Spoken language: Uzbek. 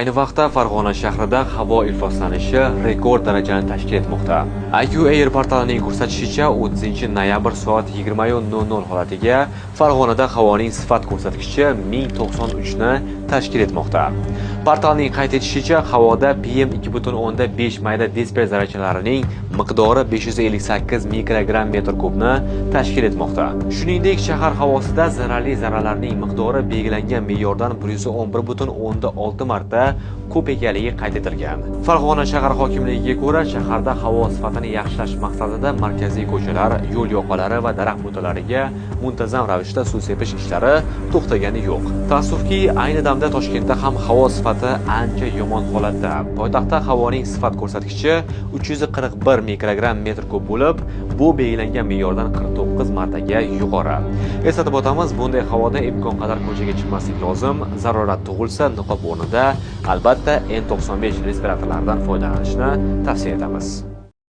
Ayni vaqtda Farg'ona shahrida havo ifloslanishi rekord darajani tashkil etmoqda. IQ-Air portalining ko'rsatishicha, 30-noyabr soat 20:00 holatiga Farg'onada havoning sifat ko'rsatkichi 1093 ni tashkil etmoqda. Portalning qayd etishicha, havoda PM2.5 mayda desibel zarrachalarining miqdori 558 mikrogramm metr kubni tashkil etmoqda. Shuningdek, shahar havosida zararli zarralarning miqdori belgilangan me'yordan 111.6 marta ko'p ekanligi qayd etilgan. Farg'ona shahar hokimligiga ko'ra, shaharda havo sifatini yaxshilash maqsadida markaziy ko'chalar, yo'l yoqalari va daraxt butalariga muntazam ravishda suv sepish ishlari to'xtagani yo'q. Taassufki, ayni damda Toshkentda ham havo sifati ancha yomon holatda. Poytaxtda havoning sifat ko'rsatkichi 341 mikrogramm metr kub bo'lib, bu belgilangan me'yordan 49 martaga yuqori. Eslatib o'tamiz, bunday havoda imkon qadar ko'chaga chiqmaslik lozim. Zarurat tug'ilsa, niqob o'rnida albatta N95 respiratorlardan foydalanishni tavsiya etamiz.